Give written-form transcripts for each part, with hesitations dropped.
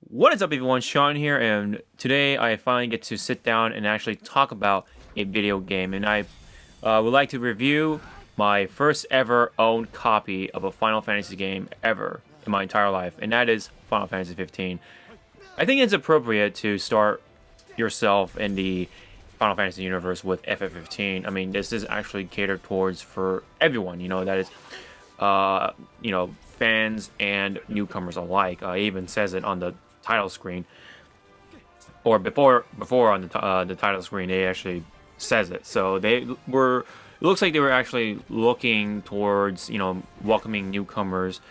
What is up, everyone? Sean here, and today I finally get to sit down and actually talk about a video game. And I would like to review my first ever owned copy of a Final Fantasy game ever in my entire life, and that is Final Fantasy 15. I think it's appropriate to start yourself in the Final Fantasy universe with FF15. I mean, this is actually catered towards for everyone. That is, fans and newcomers alike. It even says it on the title screen, or before on the title screen, they actually says it. So they were. It looks like they were actually looking towards welcoming newcomers,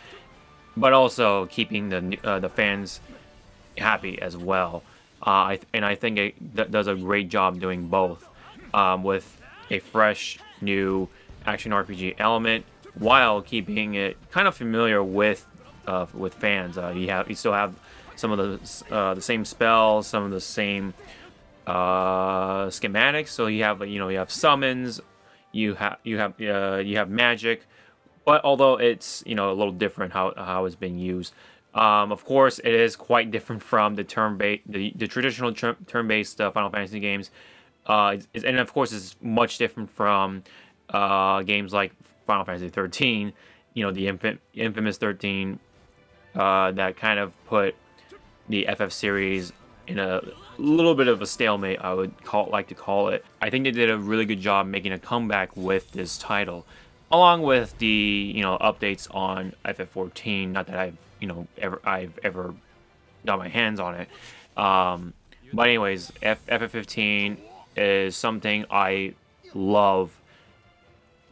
but also keeping the fans happy as well. I think it does a great job doing both, with a fresh new action RPG element while keeping it kind of familiar with fans. You still have some of the same spells, some of the same schematics. So you have summons, you have magic, but although it's a little different how it's being used. Of course, it is quite different from the the traditional turn-based Final Fantasy games, and of course, it's much different from games like Final Fantasy 13. The infamous 13 that kind of put the FF series in a little bit of a stalemate, I would like to call it. I think they did a really good job making a comeback with this title, along with the updates on FF14. Not that I've ever got my hands on it. But anyways, FF15 is something I love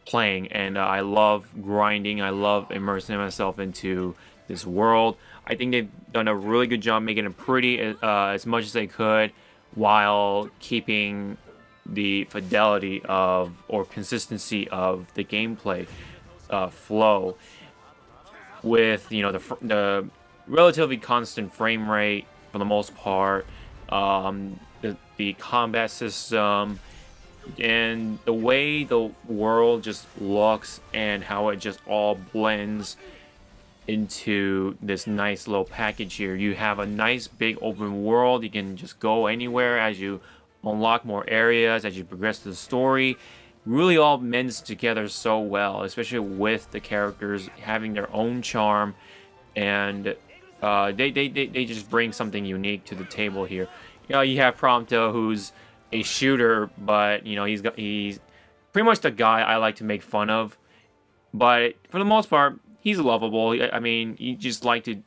playing, and I love grinding. I love immersing myself into this world. I think they've done a really good job making it pretty as much as they could, while keeping the fidelity of or consistency of the gameplay flow, with the relatively constant frame rate for the most part, the combat system, and the way the world just looks and how it just all blends into this nice little package here. You have a nice big open world. You can just go anywhere as you unlock more areas, as you progress the story. Really all mends together so well, especially with the characters having their own charm, and they just bring something unique to the table here. You have Prompto, who's a shooter, but he's pretty much the guy I like to make fun of. But for the most part, he's lovable. I mean, you just like to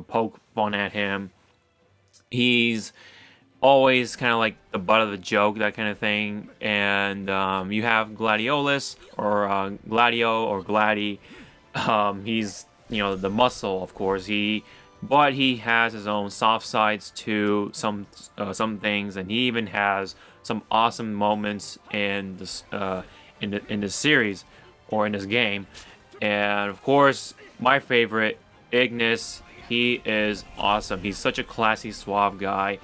poke fun at him. He's always kind of like the butt of the joke, that kind of thing. And you have Gladiolus, or Gladio, or Glady. He's the muscle, of course. But he has his own soft sides to some things, and he even has some awesome moments in this series, or in this game. And of course, my favorite, Ignis. He is awesome. He's such a classy, suave guy.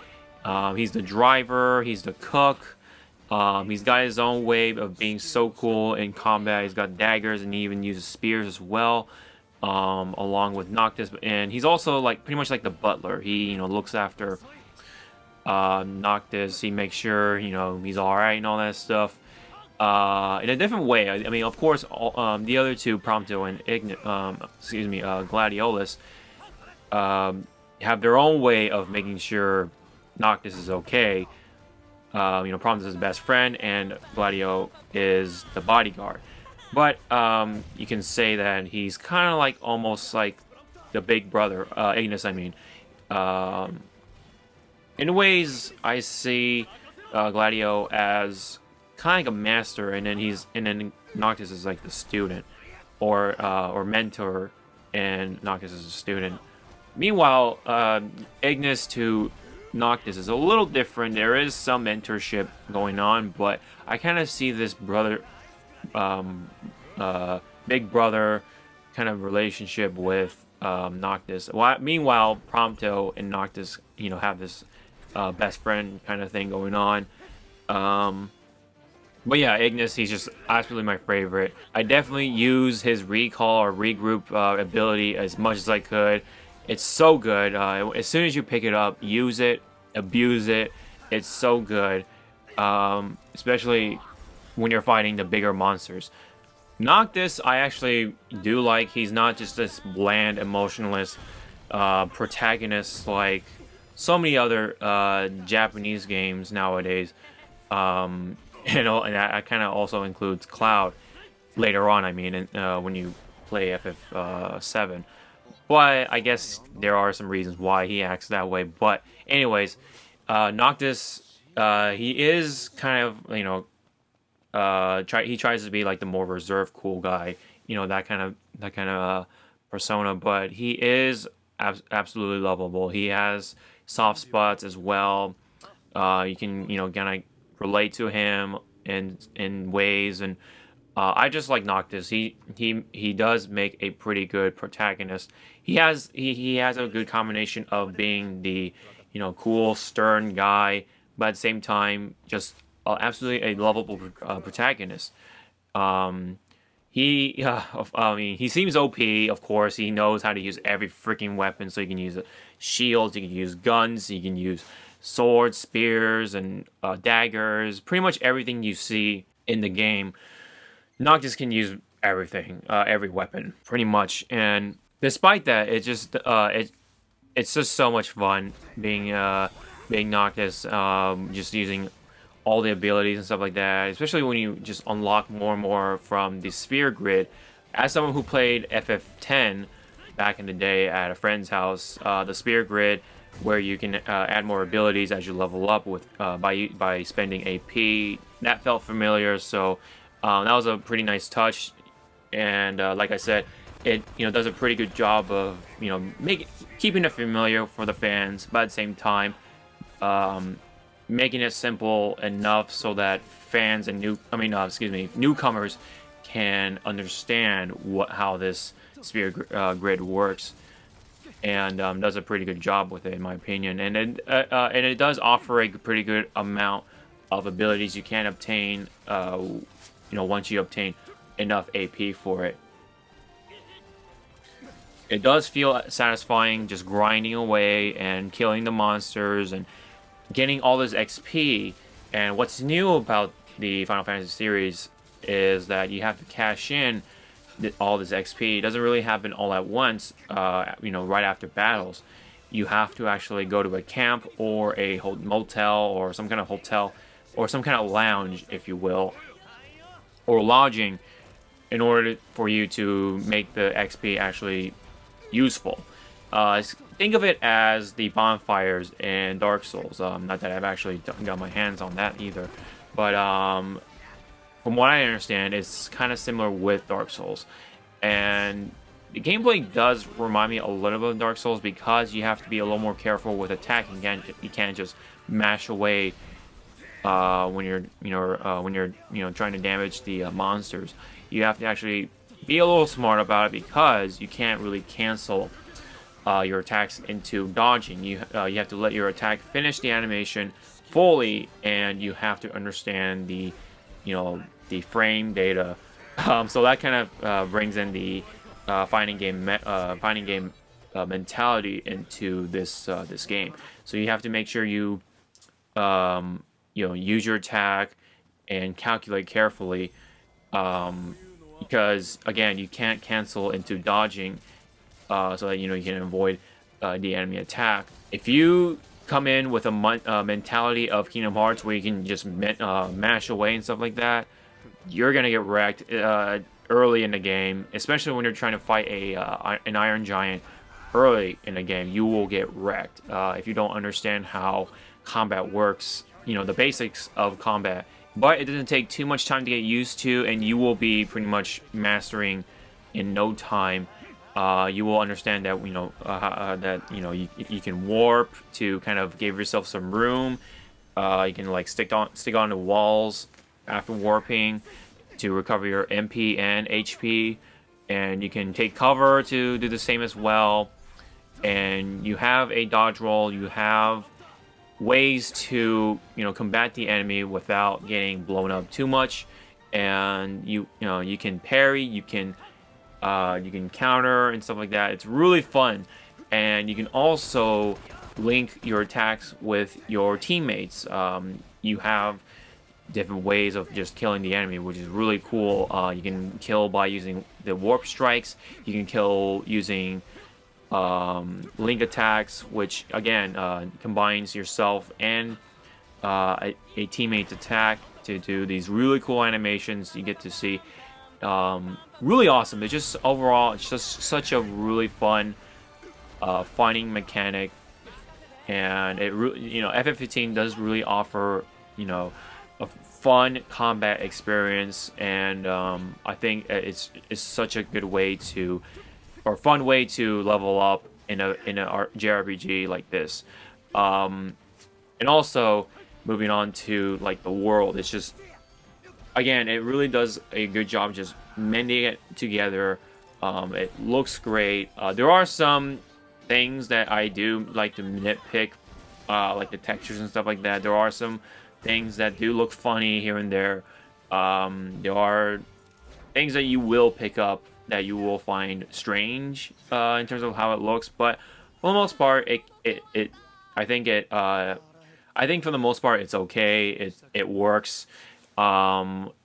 He's the driver. He's the cook. He's got his own way of being so cool in combat. He's got daggers, and he even uses spears as well, along with Noctis. And he's also pretty much like the butler. He looks after Noctis. He makes sure he's all right and all that stuff. In a different way. I mean, of course, the other two, Prompto and Gladiolus, have their own way of making sure Noctis is okay. Prompto is his best friend, and Gladio is the bodyguard. But you can say that he's kind of almost like the big brother, Ignis. I mean, in ways, I see Gladio as kind of like a master, and then Noctis is like the student, or mentor, and Noctis is a student. Meanwhile, Ignis to Noctis is a little different. There is some mentorship going on, but I kind of see this big brother kind of relationship with Noctis. Meanwhile, Prompto and Noctis, have this best friend kind of thing going on. But yeah, Ignis, he's just absolutely my favorite. I definitely use his recall or regroup ability as much as I could, It's so good. As soon as you pick it up, use it, abuse it. It's so good, especially when you're fighting the bigger monsters. Noctis, I actually do like. He's not just this bland, emotionless protagonist like so many other Japanese games nowadays. And that kind of also includes Cloud later on. I mean, when you play FF7. But I guess there are some reasons why he acts that way. But anyways, Noctis, he is kind of he tries to be like the more reserved, cool guy. That kind of persona. But he is absolutely lovable. He has soft spots as well. You can kind of relate to him in ways, and I just like Noctis. He does make a pretty good protagonist. He has a good combination of being the cool stern guy, but at the same time just absolutely a lovable protagonist. Um, I mean, he seems OP. Of course, he knows how to use every freaking weapon. So he can use shields, he can use guns, he can use swords, spears, and daggers. Pretty much everything you see in the game, Noctis can use everything, every weapon, pretty much. And despite that, it's just so much fun being Noctis, just using all the abilities and stuff like that, especially when you just unlock more and more from the sphere grid. As someone who played FF10 back in the day at a friend's house, the sphere grid, where you can add more abilities as you level up with by spending AP, that felt familiar. So that was a pretty nice touch, and like I said, it does a pretty good job of keeping it familiar for the fans, but at the same time, making it simple enough so that fans and newcomers can understand how this sphere grid works, and does a pretty good job with it, in my opinion. And it does offer a pretty good amount of abilities you can obtain. Once you obtain enough AP for it. It does feel satisfying just grinding away and killing the monsters and getting all this XP. And what's new about the Final Fantasy series is that you have to cash in all this XP. It doesn't really happen all at once, right after battles. You have to actually go to a camp or a motel or some kind of hotel or some kind of lounge, if you will, or lodging, in order for you to make the XP actually useful. Think of it as the bonfires in Dark Souls. Not that I've actually got my hands on that either, but from what I understand, it's kind of similar with Dark Souls. And the gameplay does remind me a little bit of Dark Souls because you have to be a little more careful with attacking. Again, you can't just mash away when you're trying to damage the monsters. You have to actually be a little smart about it because you can't really cancel your attacks into dodging. You have to let your attack finish the animation fully, and you have to understand the frame data. So that kind of brings in the fighting game mentality into this game. So you have to make sure you use your attack and calculate carefully, because again, you can't cancel into dodging, so that you can avoid the enemy attack. If you come in with a mentality of Kingdom Hearts where you can just mash away and stuff like that, you're gonna get wrecked early in the game, especially when you're trying to fight an Iron Giant early in the game. You will get wrecked if you don't understand how combat works, the basics of combat. But it doesn't take too much time to get used to, and you will be pretty much mastering in no time. You will understand that you can warp to kind of give yourself some room. You can stick on the walls after warping to recover your MP and HP, and you can take cover to do the same as well. And you have a dodge roll. You have ways to combat the enemy without getting blown up too much, and you can parry, you can counter and stuff like that. It's really fun. and you can also link your attacks with your teammates. You have different ways of just killing the enemy, which is really cool. You can kill by using the warp strikes. You can kill using link attacks, which again combines yourself and a teammate's attack to do these really cool animations. You get to see really awesome. It's just overall, it's just such a really fun fighting mechanic, and it really, FF15 does really offer, a fun combat experience, and I think it's such a good way to, or fun way to level up in a JRPG like this. And also moving on to like the world, it's just, again, it really does a good job just mending it together. It looks great. There are some things that I do like to nitpick, like the textures and stuff like that. There are some things that do look funny here and there. There are things that you will pick up that you will find strange in terms of how it looks, but for the most part, I think for the most part it's okay. It works.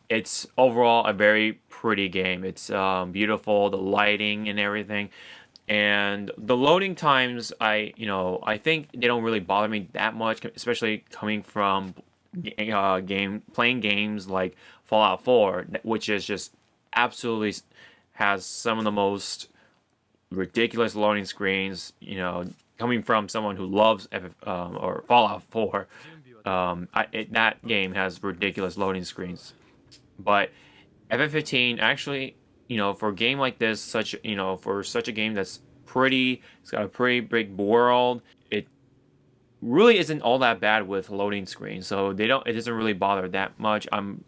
It's overall a very pretty game. It's beautiful, the lighting and everything. And the loading times, I think they don't really bother me that much, especially coming from playing games like Fallout 4, which is just absolutely has some of the most ridiculous loading screens. Coming from someone who loves or Fallout 4, that game has ridiculous loading screens. But FF15 actually, for a game like this, for such a game that's pretty, it's got a pretty big world. It really isn't all that bad with loading screens, so it doesn't really bother that much. I'm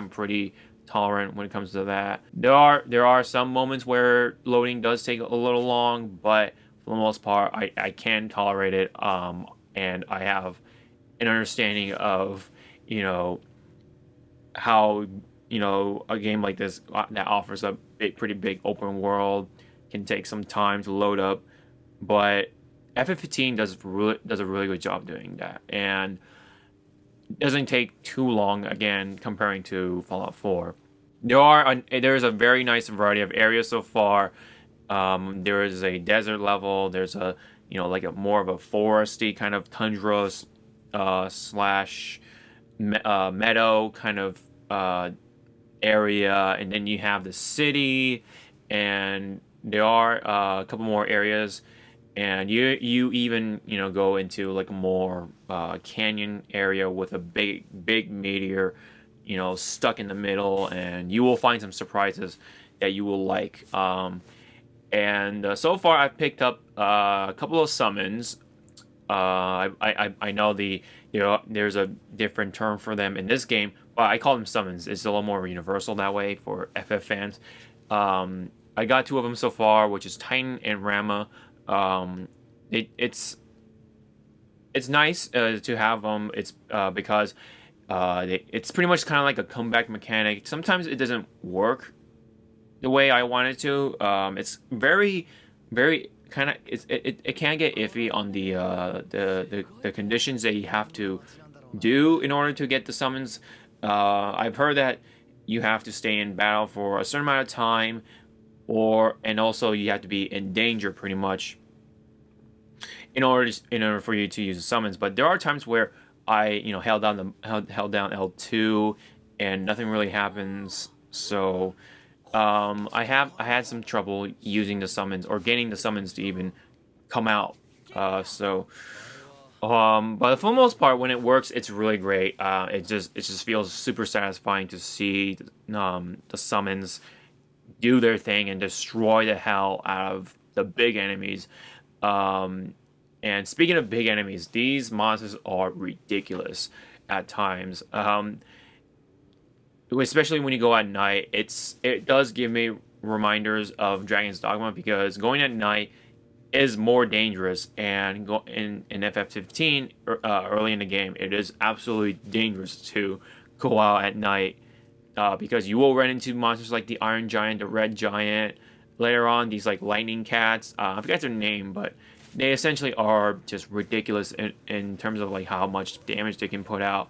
pretty tolerant when it comes to that. There are some moments where loading does take a little long, but for the most part, I can tolerate it. And I have an understanding of, how, a game like this that offers a pretty big open world can take some time to load up, but FF15 does a really good job doing that, and doesn't take too long, again, comparing to Fallout 4. There is a very nice variety of areas so far. There is a desert level. There's a, like a more of a foresty kind of tundra slash meadow kind of area, and then you have the city, and there are a couple more areas, and you even go into like a more canyon area with a big meteor stuck in the middle, and you will find some surprises that you will like. And so far I've picked up a couple of summons. I know there's a different term for them in this game, but I call them summons. It's a little more universal that way for FF fans. I got two of them so far, which is Titan and Rama. It's nice to have them. It's because it's pretty much kind of like a comeback mechanic. Sometimes it doesn't work the way I want it to. It's very, very kind of, it can get iffy on the conditions that you have to do in order to get the summons. I've heard that you have to stay in battle for a certain amount of time, and also you have to be in danger pretty much in order for you to use the summons. But there are times where I held down L2 and nothing really happens. So I had some trouble using the summons or getting the summons to even come out. But for the most part, when it works, it's really great. It just feels super satisfying to see the summons do their thing and destroy the hell out of the big enemies. And speaking of big enemies, these monsters are ridiculous at times. Especially when you go at night, it does give me reminders of Dragon's Dogma, because going at night is more dangerous, and in FF15 early in the game, it is absolutely dangerous to go out at night, because you will run into monsters like the Iron Giant, the Red Giant, later on these like lightning cats. I forget their name, but they essentially are just ridiculous in terms of like how much damage they can put out.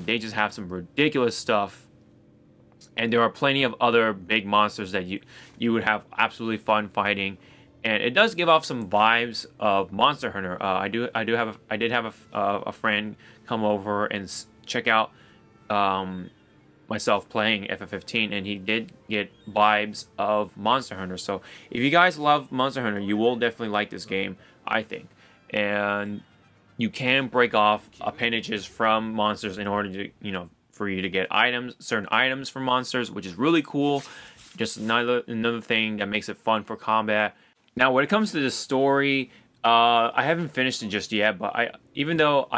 They just have some ridiculous stuff, and there are plenty of other big monsters that you would have absolutely fun fighting, and it does give off some vibes of Monster Hunter. I did have a friend come over and check out um, myself playing FF15, and he did get vibes of Monster Hunter. So if you guys love Monster Hunter, you will definitely like this game, I think. And you can break off appendages from monsters in order to, for you to get items, certain items from monsters, which is really cool. Just another thing that makes it fun for combat. Now, when it comes to the story, I haven't finished it just yet, but even though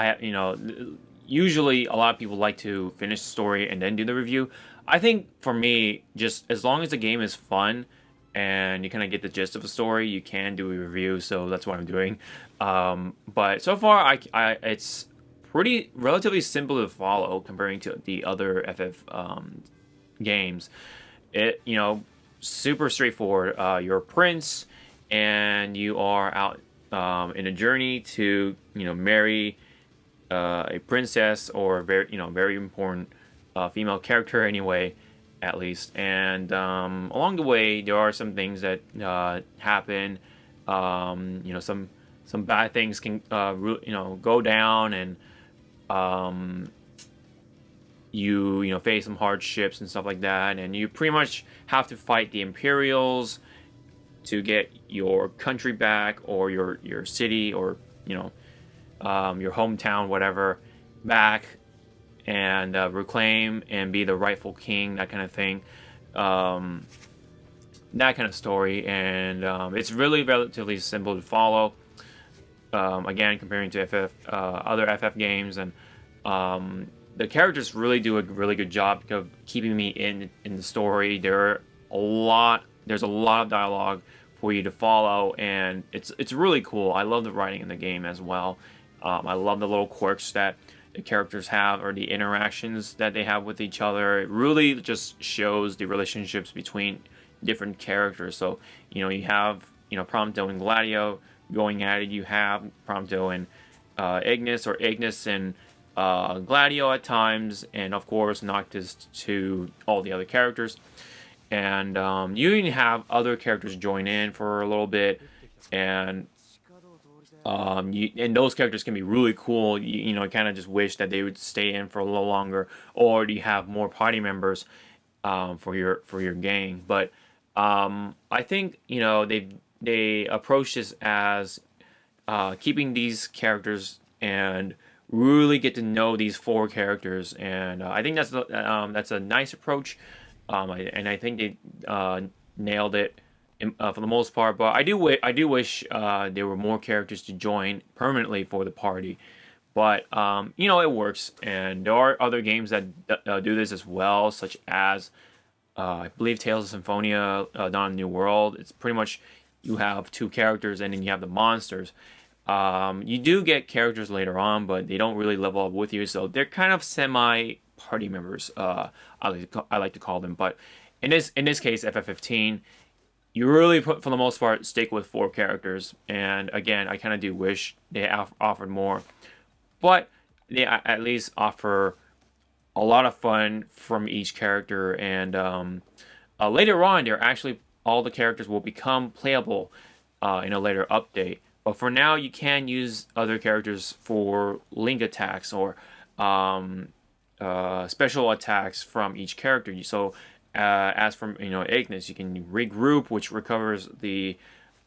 usually a lot of people like to finish the story and then do the review. I think for me, just as long as the game is fun and you kind of get the gist of the story, you can do a review. So that's what I'm doing. But so far, it's pretty relatively simple to follow comparing to the other FF games. It super straightforward. You're a prince, and you are out in a journey to marry a princess, or very important female character anyway, at least. And along the way, there are some things that happen. Some bad things can go down, and you face some hardships and stuff like that. And you pretty much have to fight the Imperials to get your country back, or your city, or your hometown, whatever, back, and reclaim and be the rightful king, that kind of thing. That kind of story. And it's really relatively simple to follow. Again, comparing to other FF games, and the characters really do a really good job of keeping me in the story. There's a lot of dialogue for you to follow, and it's really cool. I love the writing in the game as well. I love the little quirks that the characters have, or the interactions that they have with each other. It really just shows the relationships between different characters. So you have Prompto and Gladio going at it. You have Prompto and Ignis, or Ignis and Gladio at times, and of course Noctis to all the other characters. And you even have other characters join in for a little bit, and and those characters can be really cool. Kind of just wish that they would stay in for a little longer, or do you have more party members for your gang? But I think they approach this as keeping these characters and really get to know these four characters, and I think that's a nice approach. I think they nailed it for the most part. But I do wish there were more characters to join permanently for the party. But it works, and there are other games that do this as well, such as I believe Tales of Symphonia: Dawn of New World. It's pretty much you have two characters, and then you have the monsters. You do get characters later on, but they don't really level up with you, so they're kind of semi party members. I like to call them. But in this case, FF15, you really for the most part stick with four characters. And again, I kind of do wish they offered more, but they at least offer a lot of fun from each character. And later on, all the characters will become playable in a later update. But for now, you can use other characters for link attacks, or special attacks from each character. So as from Ignis, you can regroup, which recovers the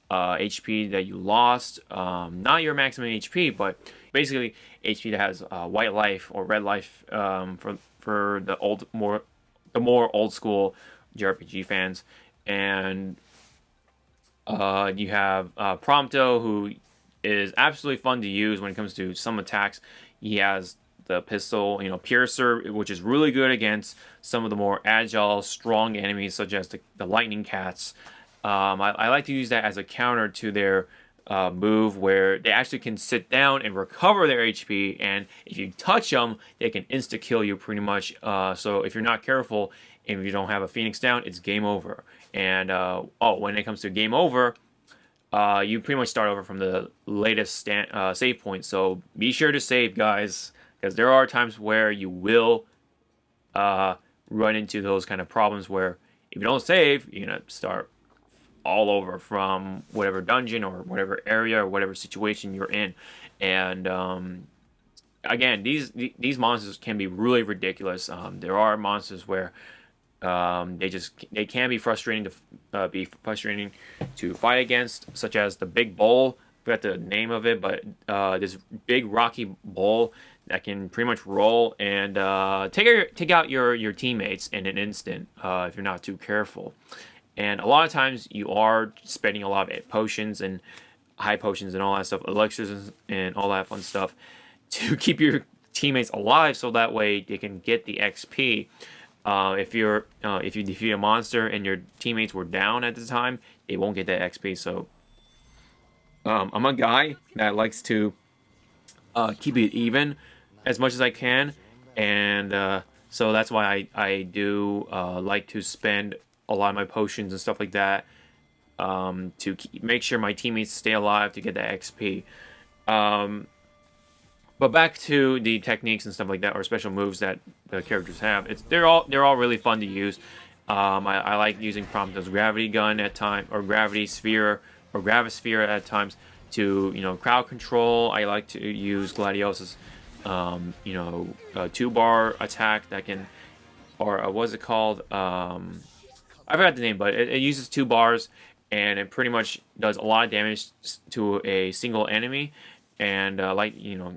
HP that you lost. Not your maximum HP, but basically HP that has white life or red life, for the more old school JRPG fans. And you have Prompto, who is absolutely fun to use when it comes to some attacks. He has the pistol, Piercer, which is really good against some of the more agile, strong enemies, such as the lightning cats. I like to use that as a counter to their move, where they actually can sit down and recover their HP, and if you touch them, they can insta-kill you pretty much. So if you're not careful, and if you don't have a Phoenix down, it's game over. And when it comes to game over, you pretty much start over from the latest save point. So be sure to save, guys, because there are times where you will uh, run into those kind of problems where if you don't save, you're gonna start all over from whatever dungeon or whatever area or whatever situation you're in. And again, these monsters can be really ridiculous. There are monsters where they can be frustrating to fight against, such as the big bull. I forgot the name of it, but this big rocky bull that can pretty much roll and take out your teammates in an instant if you're not too careful. And a lot of times you are spending a lot of potions and high potions and all that stuff, elixirs and all that fun stuff to keep your teammates alive, so that way they can get the XP. If you defeat a monster and your teammates were down at the time, they won't get that XP. So I'm a guy that likes to keep it even as much as I can, and so that's why I do like to spend a lot of my potions and stuff like that to make sure my teammates stay alive to get that XP. But back to the techniques and stuff like that, or special moves that the characters have. They're all really fun to use. I like using Prompto's gravity gun at times, or gravity sphere, or gravisphere at times to crowd control. I like to use Gladiolus' 2-bar attack that can, or what's it called? I forgot the name, but it uses 2 bars and it pretty much does a lot of damage to a single enemy. And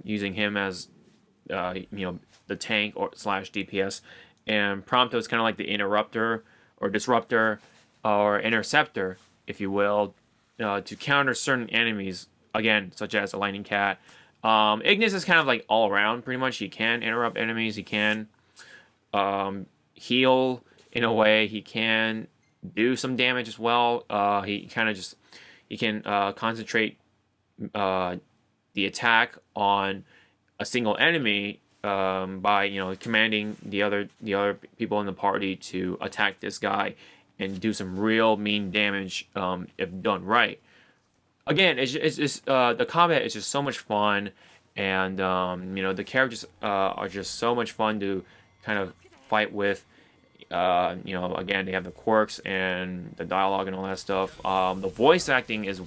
using him as the tank or slash DPS, and Prompto is kind of like the interrupter or disruptor or interceptor, if you will, to counter certain enemies, again, such as a lightning cat. Ignis is kind of like all around, pretty much. He can interrupt enemies. He can heal in a way. He can do some damage as well. He can concentrate the attack on a single enemy by commanding the other people in the party to attack this guy and do some real mean damage if done right. Again, it's just the combat is just so much fun, and the characters are just so much fun to kind of fight with. Again, they have the quirks and the dialogue and all that stuff. The voice acting is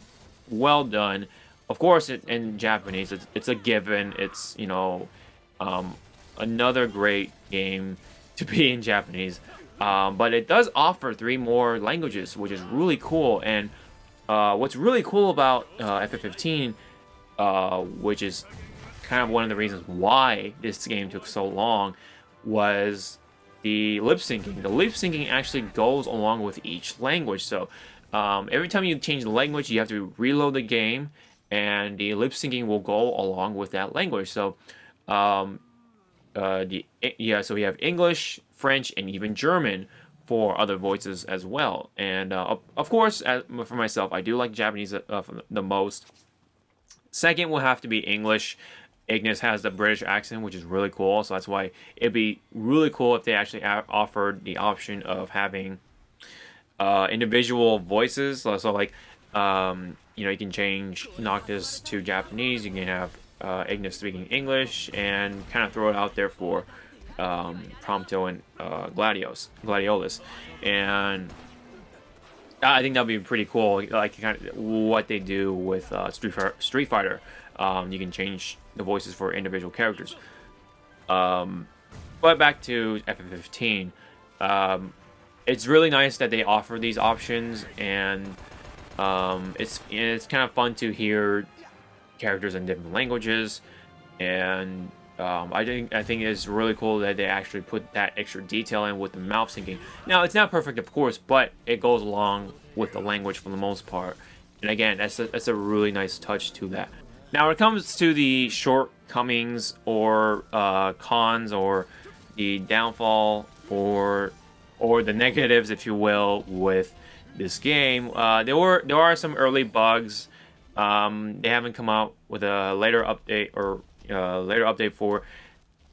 well done. Of course, in Japanese, it's a given. It's another great game to be in Japanese, but it does offer 3 more languages, which is really cool. And what's really cool about FF15, which is kind of one of the reasons why this game took so long, was the lip syncing. The lip syncing actually goes along with each language. So every time you change the language, you have to reload the game, and the lip syncing will go along with that language. So, so we have English, French, and even German for other voices as well. And of course, for myself, I do like Japanese the most. Second will have to be English. Ignis has the British accent, which is really cool. So that's why it'd be really cool if they actually offered the option of having individual voices. So like, you can change Noctis to Japanese. You can have Ignis speaking English, and kind of throw it out there for Prompto and Gladiolus. And I think that'd be pretty cool, like kind of what they do with Street Fighter. You can change the voices for individual characters. But back to FF15, it's really nice that they offer these options, and it's kind of fun to hear characters in different languages, and I think it's really cool that they actually put that extra detail in with the mouth syncing. Now, it's not perfect, of course, but it goes along with the language for the most part. And again, that's a really nice touch to that. Now, when it comes to the shortcomings or cons, or the downfall, or the negatives, if you will, with this game, there are some early bugs. They haven't come out with a later update for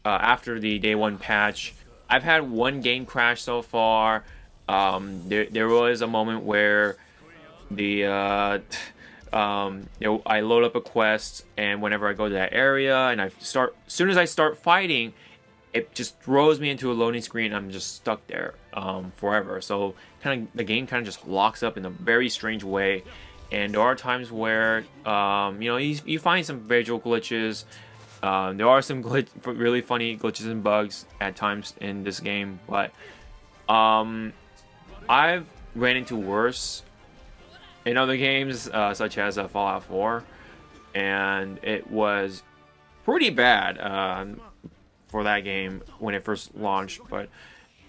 after the day 1 patch. I've had one game crash so far. There was a moment where the I load up a quest, and whenever I go to that area and as soon as I start fighting, it just throws me into a loading screen. I'm just stuck there forever. So the game kind of just locks up in a very strange way. And there are times where you find some visual glitches. There are some really funny glitches and bugs at times in this game, but I've ran into worse in other games, such as Fallout 4, and it was pretty bad for that game when it first launched. But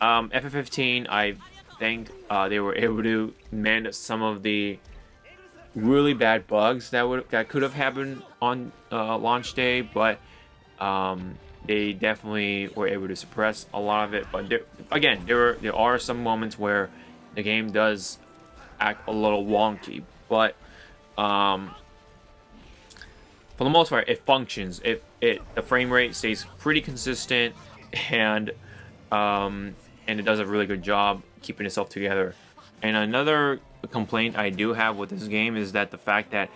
FF15, I think they were able to mend some of the really bad bugs that could have happened on launch day, but they definitely were able to suppress a lot of it. But there are some moments where the game does act a little wonky, but for the most part, it functions. The frame rate stays pretty consistent, and it does a really good job keeping itself together. And another complaint I do have with this game is that the fact that,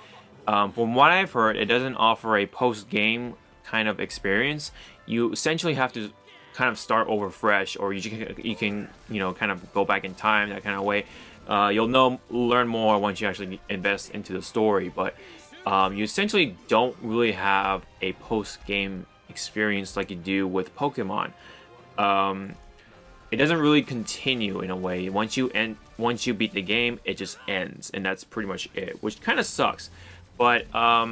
from what I've heard, it doesn't offer a post-game kind of experience. You essentially have to kind of start over fresh, or you can kind of go back in time, that kind of way. You'll learn more once you actually invest into the story, but you essentially don't really have a post-game experience like you do with Pokemon. It doesn't really continue in a way. Once you beat the game, it just ends, and that's pretty much it, which kind of sucks. But I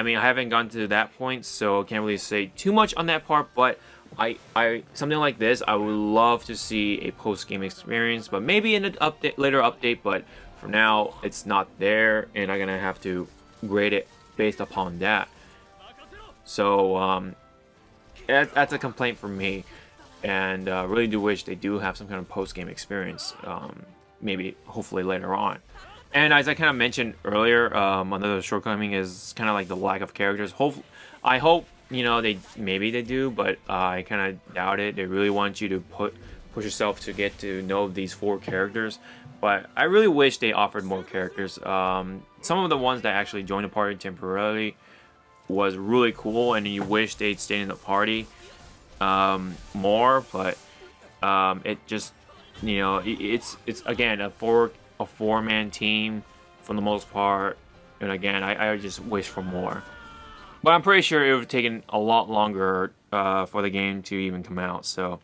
mean, I haven't gone to that point, so I can't really say too much on that part. But I something like this, I would love to see a post-game experience, but maybe in an later update. But for now, it's not there, and I'm gonna have to grade it based upon that. So that's a complaint for me. And really do wish they do have some kind of post-game experience, maybe hopefully later on. And as I kind of mentioned earlier, another shortcoming is kind of like the lack of characters. I hope maybe they do, but I kind of doubt it. They really want you to push yourself to get to know these 4 characters, but I really wish they offered more characters. Some of the ones that actually joined the party temporarily was really cool, and you wish they'd stayed in the party more, but it just it's again a four-man team for the most part, and again I just wish for more, but I'm pretty sure it would have taken a lot longer for the game to even come out, so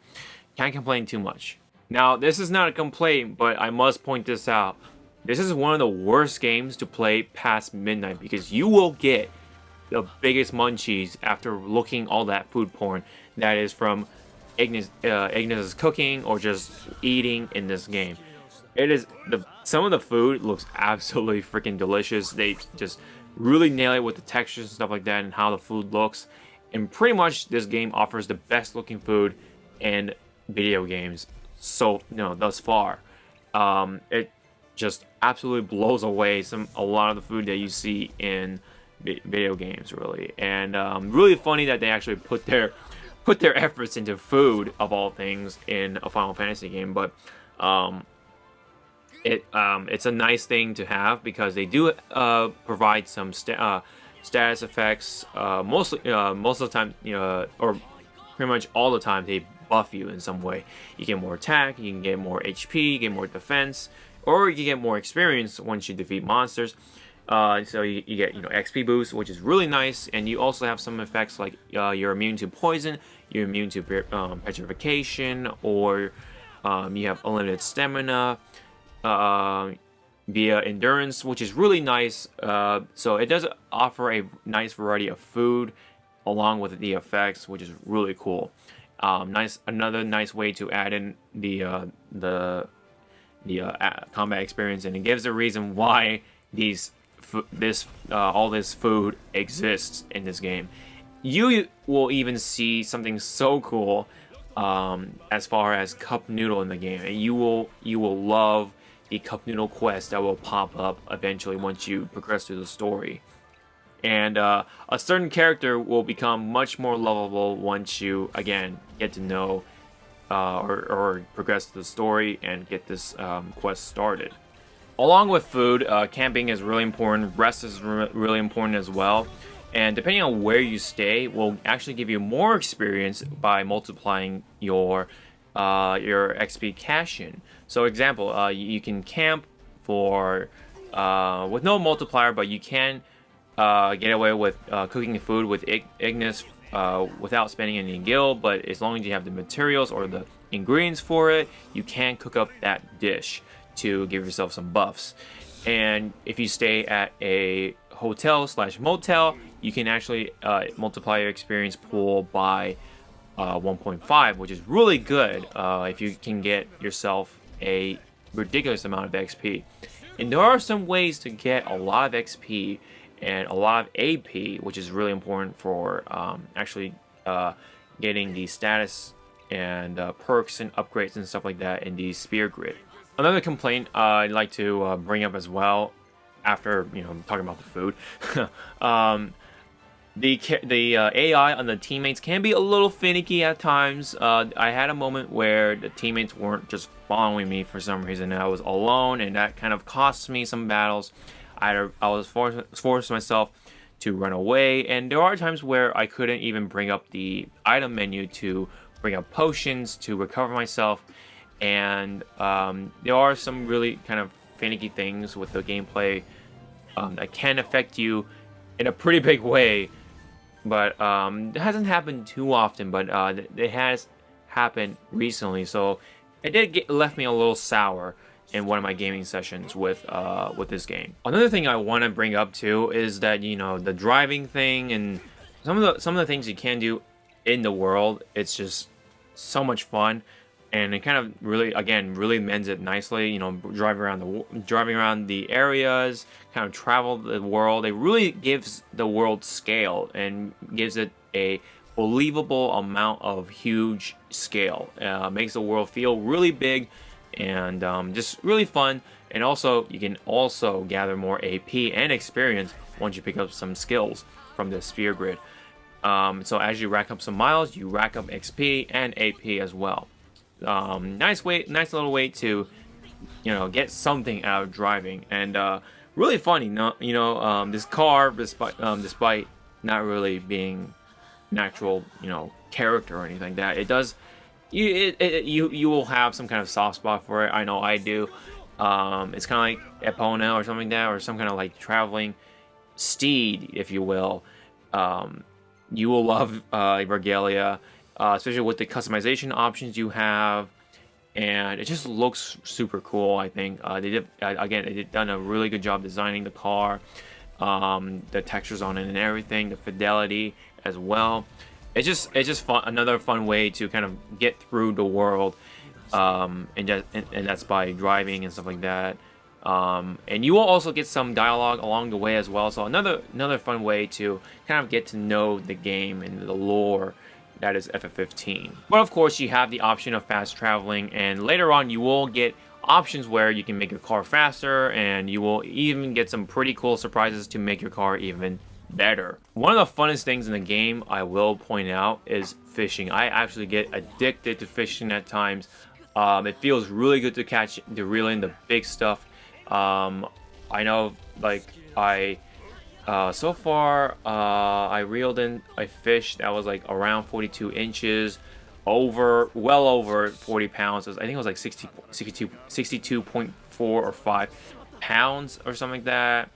can't complain too much. Now, this is not a complaint, but I must point this out. This is one of the worst games to play past midnight, because you will get the biggest munchies after looking all that food porn that is from Ignis's cooking or just eating in this game. Some of the food looks absolutely freaking delicious. They just really nail it with the textures and stuff like that, and how the food looks. And pretty much this game offers the best looking food in video games thus far. It just absolutely blows away a lot of the food that you see in video games, really. And really funny that they actually put their efforts into food, of all things, in a Final Fantasy game. But it's a nice thing to have, because they do provide some status effects. Most of the time, or pretty much all the time, they buff you in some way. You get more attack, you can get more HP, you get more defense, or you can get more experience once you defeat monsters. So you get XP boost, which is really nice, and you also have some effects like you're immune to poison, you're immune to petrification, or you have unlimited stamina via endurance, which is really nice. So it does offer a nice variety of food along with the effects, which is really cool. Another nice way to add in the combat experience, and it gives a reason why all this food exists in this game. You will even see something so cool as far as cup noodle in the game, and you will love the cup noodle quest that will pop up eventually once you progress through the story. And a certain character will become much more lovable once you again get to know or progress the story and get this quest started. Along with food, camping is really important. Rest is really important as well. And depending on where you stay, will actually give you more experience by multiplying your XP cash in. So, example, you can camp for with no multiplier, but you can get away with cooking food with Ignis without spending any gil. But as long as you have the materials or the ingredients for it, you can cook up that dish to give yourself some buffs. And if you stay at a hotel slash motel, you can actually multiply your experience pool by 1.5, which is really good if you can get yourself a ridiculous amount of XP. And there are some ways to get a lot of XP and a lot of AP, which is really important for actually getting the status and perks and upgrades and stuff like that in the Spear Grid. Another complaint I'd like to bring up as well, after talking about the food, the AI on the teammates can be a little finicky at times. I had a moment where the teammates weren't just following me for some reason. I was alone, and that kind of cost me some battles. I was forced myself to run away, and there are times where I couldn't even bring up the item menu to bring up potions to recover myself. And there are some really kind of finicky things with the gameplay that can affect you in a pretty big way. But it hasn't happened too often, but it has happened recently. So it did left me a little sour in one of my gaming sessions with this game. Another thing I want to bring up too is that the driving thing and some of the things you can do in the world. It's just so much fun. And it kind of really mends it nicely. Driving around the areas, kind of travel the world. It really gives the world scale and gives it a believable amount of huge scale. Makes the world feel really big and just really fun. And also, you can also gather more AP and experience once you pick up some skills from the Sphere Grid. So as you rack up some miles, you rack up XP and AP as well. Nice little way to get something out of driving, and really funny. This car, despite not really being an actual character or anything like that, it does you will have some kind of soft spot for it. I know I do. It's kind of like Epona or something like that, or some kind of like traveling steed, if you will. You will love Regalia. Especially with the customization options you have, and it just looks super cool. I think they did done a really good job designing the car, the textures on it and everything, the fidelity as well. It's just fun, another fun way to kind of get through the world, and that's by driving and stuff like that. And you will also get some dialogue along the way as well. So another fun way to kind of get to know the game and the lore that is FF15. But of course, you have the option of fast traveling, and later on you will get options where you can make your car faster, and you will even get some pretty cool surprises to make your car even better. One of the funnest things in the game, I will point out, is fishing. I actually get addicted to fishing at times. It feels really good to reel in the big stuff. I know, like, so far, I reeled in a fish that was like around 42 inches, well over 40 pounds. I think it was like 62.4 or 5 pounds or something like that.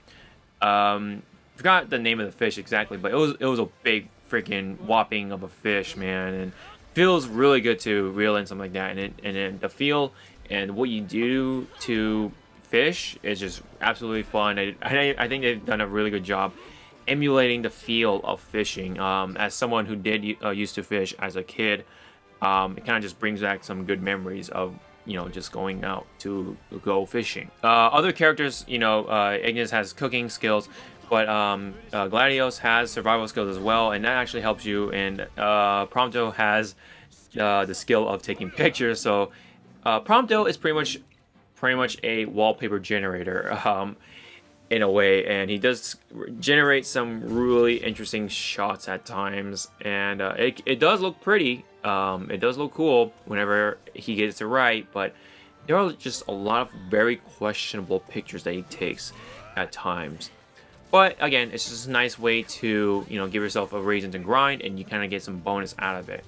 Forgot the name of the fish exactly, but it was a big freaking whopping of a fish, man, and feels really good to reel in something like that. And then the feel and what you do to fish is just absolutely fun. I think they've done a really good job emulating the feel of fishing. As someone who did used to fish as a kid, it kind of just brings back some good memories of just going out to go fishing. Other characters, Ignis has cooking skills, but Gladios has survival skills as well, and that actually helps you. And Prompto has the skill of taking pictures. So Prompto is pretty much a wallpaper generator in a way, and he does generate some really interesting shots at times, and it does look pretty. It does look cool whenever he gets it right, but there are just a lot of very questionable pictures that he takes at times. But again, it's just a nice way to, give yourself a reason to grind, and you kind of get some bonus out of it.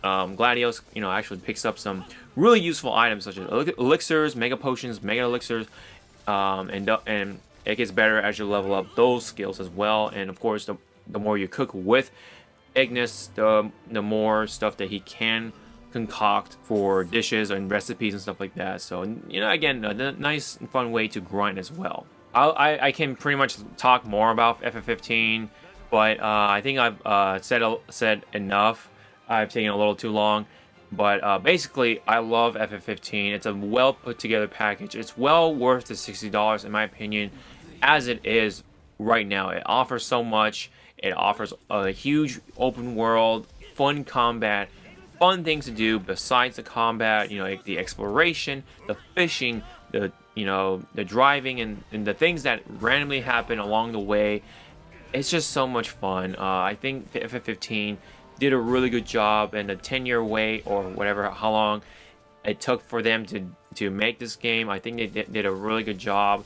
Gladios, actually picks up some really useful items such as elixirs, mega potions, mega elixirs, and it gets better as you level up those skills as well. And of course, the more you cook with Ignis, the more stuff that he can concoct for dishes and recipes and stuff like that. So, again, a nice and fun way to grind as well. I can pretty much talk more about FF15, but I think I've said enough. I've taken a little too long, but basically, I love FF15. It's a well put together package. It's well worth the $60 in my opinion, as it is right now. It offers so much. It offers a huge open world, fun combat, fun things to do besides the combat. Like the exploration, the fishing, the driving, and the things that randomly happen along the way. It's just so much fun. I think the FF15 did a really good job, and the 10-year wait or whatever, how long it took for them to make this game, I think they did a really good job,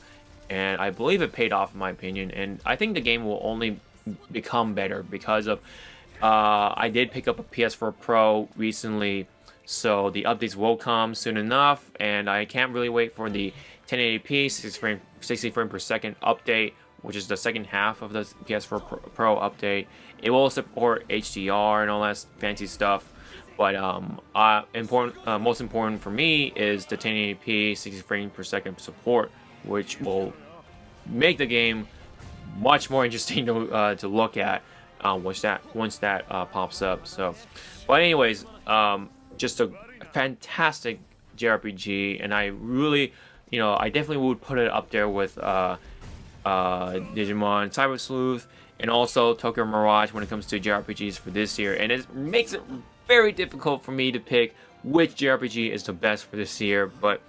and I believe it paid off in my opinion. And I think the game will only become better because of I did pick up a PS4 Pro recently, so the updates will come soon enough, and I can't really wait for the 1080p 60 frame per second update, which is the second half of the PS4 Pro update. It will support HDR and all that fancy stuff, but most important for me is the 1080p 60 frames per second support, which will make the game much more interesting to look at once that pops up. So, but anyways, just a fantastic JRPG, and I really, I definitely would put it up there with Digimon Cyber Sleuth, and also Tokyo Mirage when it comes to JRPGs for this year. And it makes it very difficult for me to pick which JRPG is the best for this year, but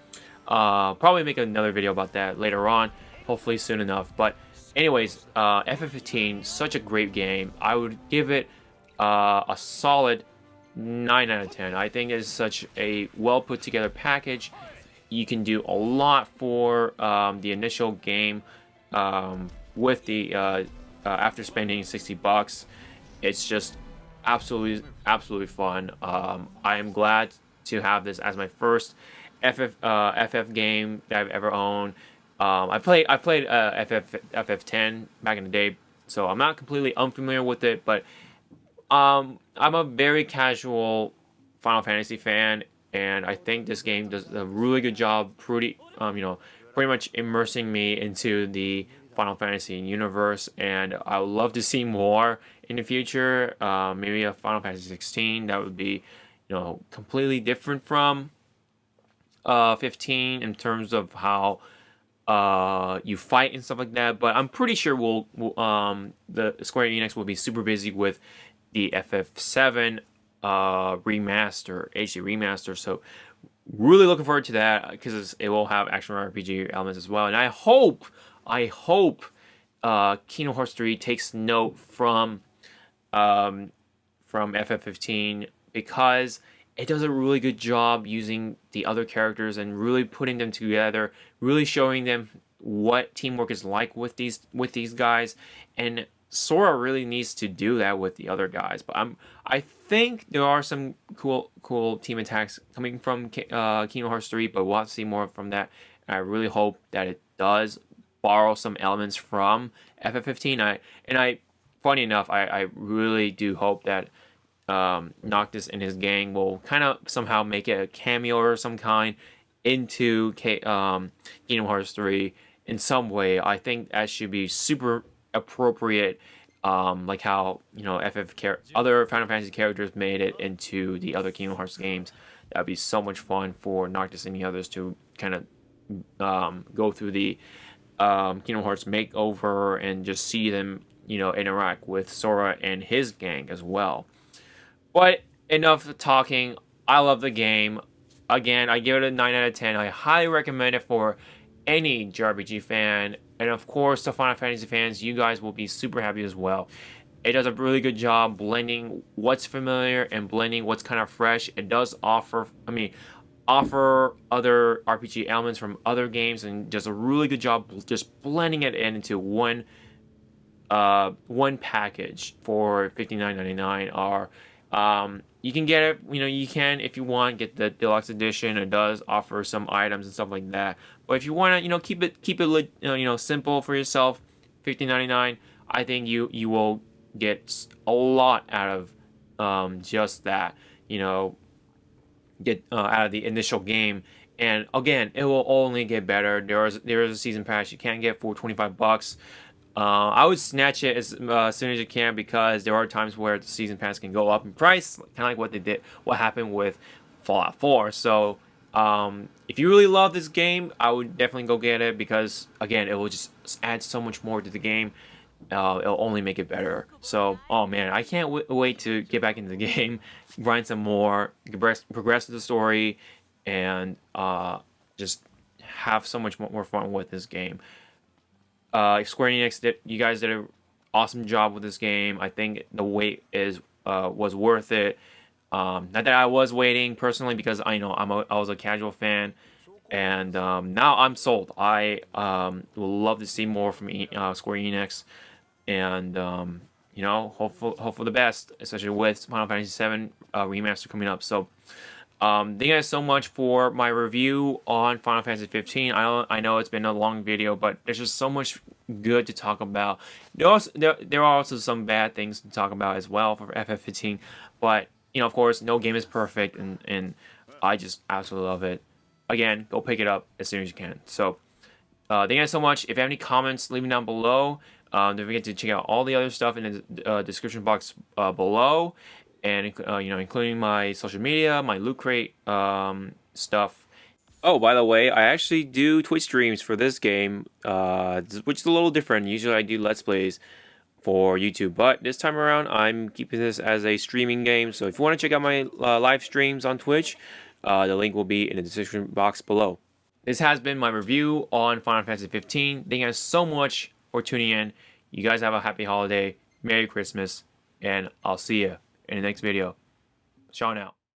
probably make another video about that later on, hopefully soon enough. But anyways, FF15, such a great game. I would give it a solid 9 out of 10. I think it's such a well put together package. You can do a lot for the initial game with the after spending $60. It's just absolutely fun. I am glad to have this as my first FF game that I've ever owned. I played FF10 back in the day, so I'm not completely unfamiliar with it, but I'm a very casual Final Fantasy fan, and I think this game does a really good job, pretty much immersing me into the Final Fantasy universe, and I would love to see more in the future. Maybe a Final Fantasy 16 that would be, completely different from 15 in terms of how you fight and stuff like that. But I'm pretty sure the Square Enix will be super busy with the FF7 remaster, HD remaster. So really looking forward to that because it will have action RPG elements as well. And I hope Kingdom Hearts 3 takes note from FF15, because it does a really good job using the other characters and really putting them together, really showing them what teamwork is like with these guys. And Sora really needs to do that with the other guys. But I think there are some cool team attacks coming from Kingdom Hearts 3, but we'll have to see more from that. And I really hope that it does borrow some elements from FF15. Funny enough, I really do hope that Noctis and his gang will kind of somehow make it a cameo or some kind into Kingdom Hearts 3 in some way. I think that should be super appropriate, like how other Final Fantasy characters made it into the other Kingdom Hearts games. That'd be so much fun for Noctis and the others to kind of go through the Kingdom Hearts makeover and just see them interact with Sora and his gang as well. But enough talking. I love the game. Again, I give it a 9 out of 10. I highly recommend it for any JRPG fan. And of course, the Final Fantasy fans, you guys will be super happy as well. It does a really good job blending what's familiar and blending what's kind of fresh. It does offer, offer other RPG elements from other games and does a really good job just blending it into one package for $59.99. Or you can get it, you can, if you want, get the deluxe edition. It does offer some items and stuff like that, but if you want to, keep it simple for yourself, $15.99, I think you will get a lot out of just that, get out of the initial game. And again, it will only get better. There is a season pass you can't get for $25. I would snatch it as soon as you can, because there are times where the season pass can go up in price, kind of like what happened with Fallout 4. So if you really love this game, I would definitely go get it, because again, it will just add so much more to the game. It'll only make it better. So, oh man, I can't wait to get back into the game, grind some more, progress the story, and just have so much more fun with this game. Square Enix, you guys did an awesome job with this game. I think the wait was worth it. Not that I was waiting personally, because I was a casual fan, and now I'm sold. I would love to see more from Square Enix, and hope for the best, especially with Final Fantasy VII remaster coming up. So thank you guys so much for my review on Final Fantasy 15. I know it's been a long video, but there's just so much good to talk about. There are also some bad things to talk about as well for FF15, but of course, no game is perfect, and I just absolutely love it. Again, go pick it up as soon as you can. So thank you guys so much. If you have any comments, leave them down below. Don't forget to check out all the other stuff in the description box below, and including my social media, my Loot Crate stuff. Oh, by the way, I actually do Twitch streams for this game, which is a little different. Usually I do Let's Plays for YouTube, but this time around I'm keeping this as a streaming game. So if you want to check out my live streams on Twitch, the link will be in the description box below. This has been my review on Final Fantasy 15. Thank you guys so much for tuning in. You guys have a happy holiday, Merry Christmas, and I'll see you in the next video. Sean out.